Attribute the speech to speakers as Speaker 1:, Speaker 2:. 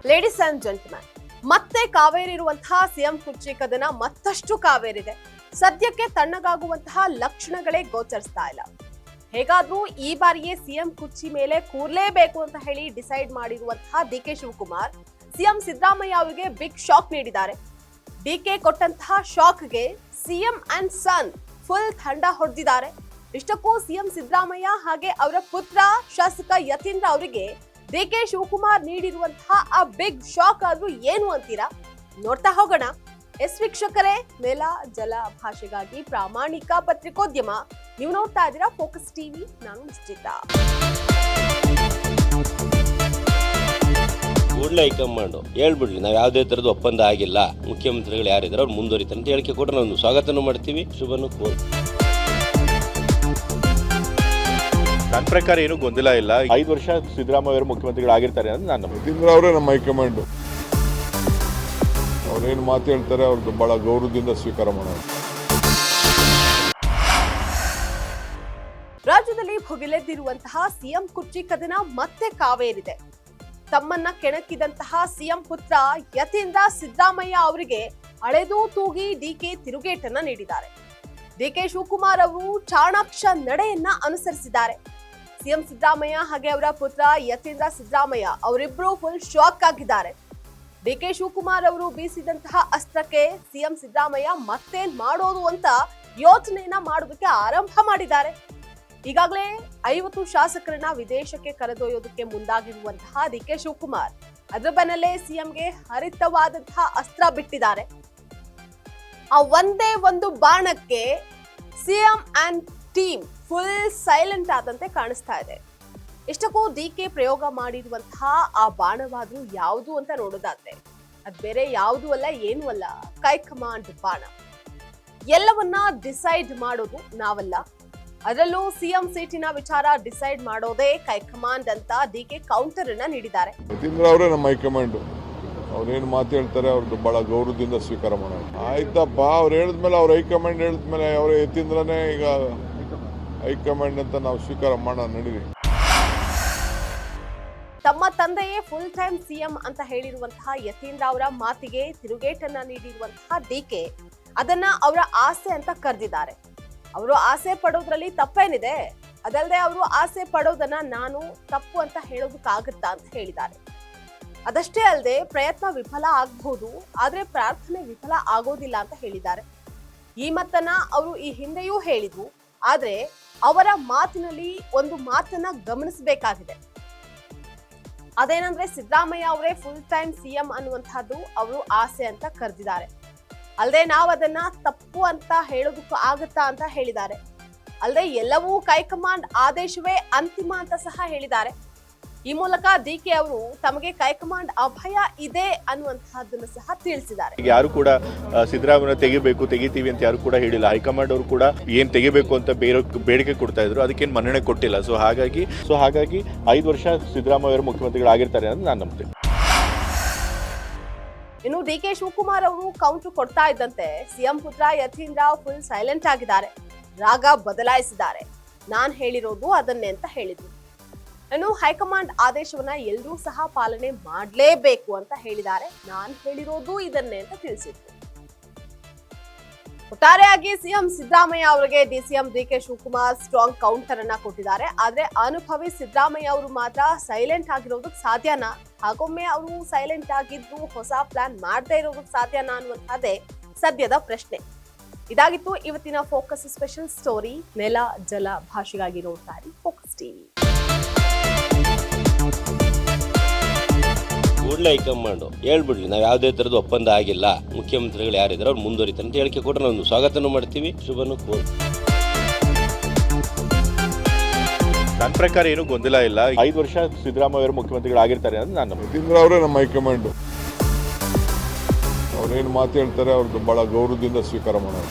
Speaker 1: Ladies and gentleman, ಮತ್ತೆ ಕಾವೇರಿರುವಂತಹ CM ಕುರ್ಚಿ ಕದನ ಮತ್ತಷ್ಟು ಕಾವೇರಿದೆ. ಸದ್ಯಕ್ಕೆ ತಣ್ಣಗಾಗುವಂತಹ ಲಕ್ಷಣಗಳೇ ಗೋಚರಿಸ್ತಾ ಇಲ್ಲ. ಹೇಗಾದ್ರೂ ಈ ಬಾರಿಯೇ ಸಿಎಂ ಕುರ್ಚಿ ಮೇಲೆ ಕೂರ್ಲೇಬೇಕು ಅಂತ ಹೇಳಿ ಡಿಸೈಡ್ ಮಾಡಿರುವಂತಹ ಡಿಕೆ ಶಿವಕುಮಾರ್ ಸಿಎಂ ಸಿದ್ದರಾಮಯ್ಯ ಅವರಿಗೆ ಬಿಗ್ ಶಾಕ್ ನೀಡಿದ್ದಾರೆ. ಡಿಕೆ ಕೊಟ್ಟಂತಹ ಶಾಕ್ಗೆ ಸಿಎಂ ಅಂಡ್ ಸನ್ ಫುಲ್ ಥಂಡ ಹೊಡೆದಿದ್ದಾರೆ. ಇಷ್ಟಕ್ಕೂ ಸಿಎಂ ಸಿದ್ದರಾಮಯ್ಯ ಹಾಗೆ ಅವರ ಪುತ್ರ ಶಾಸಕ ಯತೀಂದ್ರ ಅವರಿಗೆ ಡಿಕೆ ಶಿವಕುಮಾರ್ ನೀಡಿರುವಂತಹ ಆ ಬಿಗ್ ಶಾಕ್ ಆದ್ರೂ ಏನು ಅಂತೀರಾ? ನೋಡ್ತಾ ಹೋಗೋಣ. ವೀಕ್ಷಕರೇ, ನೆಲ ಜಲ ಭಾಷೆಗಾಗಿ ಪ್ರಾಮಾಣಿಕ ಪತ್ರಿಕೋದ್ಯಮ. ನೀವು ನೋಡ್ತಾ ಇದ್ದೀರಾ ಫೋಕಸ್ ಟಿವಿ. ನಾನು ನಿಶ್ಚಿತಾ.
Speaker 2: ಕೂಡಲೇ ಹೈಕಮಾಂಡ್ ಹೇಳ್ಬಿಡ್ಲಿ, ನಾವು ಯಾವುದೇ ತರದ ಒಪ್ಪಂದ ಆಗಿಲ್ಲ, ಮುಖ್ಯಮಂತ್ರಿಗಳು ಯಾರಿದ್ದಾರೆ ಅವ್ರು ಮುಂದುವರಿತಾರೆ ಅಂತ ಹೇಳಿಕೆ ಕೊಟ್ಟರೆ ನಾವು ಸ್ವಾಗತನೂ ಮಾಡ್ತೀವಿ, ಶುಭನೂ ಕೋರ್.
Speaker 3: ನನ್ನ ಪ್ರಕಾರ ಏನು ಗೊಂದಲ ಇಲ್ಲ. 5 ವರ್ಷ ಸಿದ್ದರಾಮಯ್ಯ ಅವರು ಮುಖ್ಯಮಂತ್ರಿಗಳಾಗಿರ್ತಾರೆ ಅಂತ ನಾನು
Speaker 4: ಯತೀಂದ್ರ ಅವರೇ ನಮ್ಮ ಹೈಕಮಾಂಡ್. ಅವ್ರೇನು ಮಾತು ಹೇಳ್ತಾರೆ ಅವ್ರದ್ದು ಬಹಳ ಗೌರವದಿಂದ ಸ್ವೀಕಾರ ಮಾಡೋಣ.
Speaker 1: ರಾಜ್ಯದಲ್ಲಿ ಭುಗಿಲೆದ್ದಿರುವಂತಹ ಸಿಎಂ ಕುರ್ಚಿ ಕದನ ಮತ್ತೆ ಕಾವೇರಿದೆ. ತಮ್ಮನ್ನ ಕೆಣಕಿದಂತಹ ಸಿಎಂ ಪುತ್ರ ಯತೀಂದ್ರ ಸಿದ್ದರಾಮಯ್ಯ ಅವರಿಗೆ ಅಳೆದು ತೂಗಿ ಡಿಕೆ ತಿರುಗೇಟನ್ನ ನೀಡಿದ್ದಾರೆ. ಡಿಕೆ ಶಿವಕುಮಾರ್ ಅವರು ಚಾಣಾಕ್ಷ ನಡೆಯನ್ನ ಅನುಸರಿಸಿದ್ದಾರೆ. ಸಿಎಂ ಸಿದ್ದರಾಮಯ್ಯ ಹಾಗೆ ಅವರ ಪುತ್ರ ಯತೀಂದ್ರ ಸಿದ್ದರಾಮಯ್ಯ ಅವರಿಬ್ಬರು ಫುಲ್ ಶಾಕ್ ಆಗಿದ್ದಾರೆ. ಡಿಕೆ ಶಿವಕುಮಾರ್ ಅವರು ಬೀಸಿದಂತಹ ಅಸ್ತ್ರಕ್ಕೆ ಸಿಎಂ ಸಿದ್ದರಾಮಯ್ಯ ಮತ್ತೇನ್ ಮಾಡೋದು ಅಂತ ಯೋಚನೆಯನ್ನ ಮಾಡೋದಕ್ಕೆ ಆರಂಭ ಮಾಡಿದ್ದಾರೆ. ಈಗಾಗಲೇ 50 ಶಾಸಕರನ್ನ ವಿದೇಶಕ್ಕೆ ಕರೆದೊಯ್ಯೋದಕ್ಕೆ ಮುಂದಾಗಿರುವಂತಹ ಡಿಕೆ ಶಿವಕುಮಾರ್ ಅದರ ಬೆನ್ನಲ್ಲೇ ಸಿಎಂಗೆ ಹರಿತವಾದಂತಹ ಅಸ್ತ್ರ ಬಿಟ್ಟಿದ್ದಾರೆ. ಆ ಒಂದೇ ಒಂದು ಬಾಣಕ್ಕೆ CM and team full silent ಆದಂತೆ ಕಾಣಿಸ್ತಾ ಇದೆ. ಇಷ್ಟಕ್ಕೂ ಡಿಕೆ ಪ್ರಯೋಗ ಮಾಡಿರುವಂತಹ ಆ ಬಾಣವಾದ್ರೂ ಯಾವುದು ಅಂತ ನೋಡೋದಾದ್ರೆ ಅದ್ ಬೇರೆ ಯಾವುದು ಅಲ್ಲ, ಏನೂ ಅಲ್ಲ, ಹೈಕಮಾಂಡ್ ಬಾಣ. ಎಲ್ಲವನ್ನ ಡಿಸೈಡ್ ಮಾಡೋದು ನಾವಲ್ಲ, ಅದರಲ್ಲೂ ಸಿಎಂ ಸೀಟಿನ ವಿಚಾರ ಡಿಸೈಡ್ ಮಾಡೋದೇ ಹೈಕಮಾಂಡ್ ಅಂತ ಡಿಕೆ ಕೌಂಟರ್ ಅನ್ನ ನೀಡಿದ್ದಾರೆ.
Speaker 4: ಯತೀಂದ್ರ ಅವರೇ ನಮ್ಮ ಹೈಕಮಾಂಡ್. ಅವ್ರೇನು ಮಾತು ಹೇಳ್ತಾರೆ ಅವ್ರದ್ದು ಬಹಳ ಗೌರವದಿಂದ ಸ್ವೀಕಾರ ಮಾಡೋಣ. ಆಯ್ತಪ್ಪ, ಅವ್ರು ಹೇಳಿದ್ಮೇಲೆ ಅವ್ರ ಹೈಕಮಾಂಡ್ ಹೇಳಿದ್ಮೇಲೆ ಅವರ ಯತೀಂದ್ರನೇ ಈಗ ಹೈಕಮಾಂಡ್ ಅಂತ ನಾವು ಸ್ವೀಕಾರ ಮಾಡೋಣ, ನಡೀರಿ.
Speaker 1: ತಮ್ಮ ತಂದೆಯೇ ಫುಲ್ ಟೈಮ್ ಸಿಎಂ ಅಂತ ಹೇಳಿರುವಂತಹ ಯತೀಂದ್ರ ಅವರ ಮಾತಿಗೆ ತಿರುಗೇಟನ್ನ ನೀಡಿರುವಂತಹ ಡಿಕೆ ಅದನ್ನ ಅವರ ಆಸೆ ಅಂತ ಕರೆದಿದ್ದಾರೆ. ಅವರು ಆಸೆ ಪಡೋದ್ರಲ್ಲಿ ತಪ್ಪೇನಿದೆ? ಅದಲ್ಲದೆ ಅವರು ಆಸೆ ಪಡೋದನ್ನ ನಾನು ತಪ್ಪು ಅಂತ ಹೇಳೋದಕ್ಕಾಗತ್ತಾ ಅಂತ ಹೇಳಿದ್ದಾರೆ. ಅದಷ್ಟೇ ಅಲ್ಲದೆ ಪ್ರಯತ್ನ ವಿಫಲ ಆಗಬಹುದು, ಆದ್ರೆ ಪ್ರಾರ್ಥನೆ ವಿಫಲ ಆಗೋದಿಲ್ಲ ಅಂತ ಹೇಳಿದ್ದಾರೆ. ಈ ಮಾತನ್ನ ಅವರು ಈ ಹಿಂದೆಯೂ ಹೇಳಿದ್ರು. ಆದ್ರೆ ಅವರ ಮಾತಿನಲ್ಲಿ ಒಂದು ಮಾತನ್ನ ಗಮನಿಸಬೇಕಾಗಿದೆ. ಅದೇನಂದ್ರೆ ಸಿದ್ದರಾಮಯ್ಯ ಅವರೇ ಫುಲ್ ಟೈಮ್ ಸಿಎಂ ಅನ್ನುವಂಥದ್ದು ಅವರು ಆಸೆ ಅಂತ ಕರೆದಿದ್ದಾರೆ. ಅಲ್ಲದೆ ನಾವು ಅದನ್ನ ತಪ್ಪು ಅಂತ ಹೇಳೋದಕ್ಕೂ ಆಗತ್ತಾ ಅಂತ ಹೇಳಿದ್ದಾರೆ. ಅಲ್ಲದೆ ಎಲ್ಲವೂ ಹೈಕಮಾಂಡ್ ಆದೇಶವೇ ಅಂತಿಮ ಅಂತ ಸಹ ಹೇಳಿದ್ದಾರೆ. ಈ ಮೂಲಕ ಡಿಕೆ ಅವರು ತಮಗೆ ಹೈಕಮಾಂಡ್ ಅಭಯ ಇದೆ ಅನ್ನುವಂತಹದ್ದನ್ನು ಸಹ ತಿಳಿಸಿದ್ದಾರೆ.
Speaker 3: ಯಾರು ಕೂಡ ಸಿದ್ದರಾಮಯ್ಯ ತೆಗಿತೀವಿ ಅಂತ ಯಾರು ಕೂಡ ಹೇಳಿಲ್ಲ. ಹೈಕಮಾಂಡ್ ಅವರು ಕೂಡ ಏನ್ ತೆಗಿಬೇಕು ಅಂತ ಬೇಡಿಕೆ ಕೊಡ್ತಾ ಇದ್ರು, ಅದಕ್ಕೇನು ಮನ್ನಣೆ ಕೊಟ್ಟಿಲ್ಲ. ಸೊ ಹಾಗಾಗಿ 5 ವರ್ಷ ಸಿದ್ದರಾಮಯ್ಯ ಅವರು ಮುಖ್ಯಮಂತ್ರಿಗಳಾಗಿರ್ತಾರೆ ಅಂತ ನಾನು ನಂಬ್ತೀನಿ.
Speaker 1: ಇನ್ನು ಡಿಕೆ ಶಿವಕುಮಾರ್ ಅವರು ಕೌಂಟರ್ ಕೊಡ್ತಾ ಇದ್ದಂತೆ ಸಿಎಂ ಪುತ್ರ ಯತೀಂದ್ರ ಫುಲ್ ಸೈಲೆಂಟ್ ಆಗಿದ್ದಾರೆ. ರಾಗ ಬದಲಾಯಿಸಿದ್ದಾರೆ. ನಾನ್ ಹೇಳಿರೋದು ಅದನ್ನೇ ಅಂತ ಹೇಳಿದ್ರು. ಇನ್ನು ಹೈಕಮಾಂಡ್ ಆದೇಶವನ್ನ ಎಲ್ಲರೂ ಸಹ ಪಾಲನೆ ಮಾಡಲೇಬೇಕು ಅಂತ ಹೇಳಿದ್ದಾರೆ. ನಾನ್ ಹೇಳಿರೋದು ಇದನ್ನೇ ಅಂತ ತಿಳಿಸಿದ್ರು. ಒಟ್ಟಾರೆಯಾಗಿ ಸಿಎಂ ಸಿದ್ದರಾಮಯ್ಯ ಅವರಿಗೆ DCM DK Shivakumar strong counter ಅನ್ನ ಕೊಟ್ಟಿದ್ದಾರೆ. ಆದ್ರೆ ಅನುಭವಿ ಸಿದ್ದರಾಮಯ್ಯ ಅವರು ಮಾತ್ರ ಸೈಲೆಂಟ್ ಆಗಿರೋದಕ್ಕೆ ಸಾಧ್ಯನಾ? ಹಾಗೊಮ್ಮೆ ಅವರು ಸೈಲೆಂಟ್ ಆಗಿದ್ದು ಹೊಸ ಪ್ಲಾನ್ ಮಾಡದೇ ಇರೋದಕ್ಕೆ ಸಾಧ್ಯನಾ ಅನ್ನುವಂಥದ್ದೇ ಸದ್ಯದ ಪ್ರಶ್ನೆ. ಇದಾಗಿತ್ತು ಇವತ್ತಿನ ಫೋಕಸ್ ಸ್ಪೆಷಲ್ ಸ್ಟೋರಿ. ನೆಲ ಜಲ ಭಾಷೆಗಾಗಿ ನೋಡ್ತಾ ಇರಿ ಫೋಕಸ್ ಟಿವಿ.
Speaker 2: ಕೂಡಲೇ ಹೈಕಮಾಂಡ್ ಹೇಳ್ಬಿಡ್ಲಿ, ನಾವು ಯಾವುದೇ ತರದ ಒಪ್ಪಂದ ಆಗಿಲ್ಲ, ಮುಖ್ಯಮಂತ್ರಿಗಳು ಯಾರಿದ್ದಾರೆ ಅವ್ರು ಮುಂದುವರಿತಾರೆ ಅಂತ ಹೇಳಿಕೆ ಕೊಟ್ಟರೆ ನಾವು ಸ್ವಾಗತನೂ ಮಾಡ್ತೀವಿ, ಶುಭನೂ ಕೋರ್.
Speaker 3: ನನ್ನ ಪ್ರಕಾರ ಏನು ಗೊಂದಲ ಇಲ್ಲ. 5 ವರ್ಷ ಸಿದ್ದರಾಮಯ್ಯ ಅವರು ಮುಖ್ಯಮಂತ್ರಿಗಳಾಗಿರ್ತಾರೆ ಅಂತ ನಾನು
Speaker 4: ಯತೀಂದ್ರ ಅವರೇ ನಮ್ಮ ಹೈಕಮಾಂಡ್. ಅವ್ರೇನು ಮಾತು ಹೇಳ್ತಾರೆ ಅವ್ರದ್ದು ಬಹಳ ಗೌರವದಿಂದ ಸ್ವೀಕಾರ ಮಾಡೋಣ.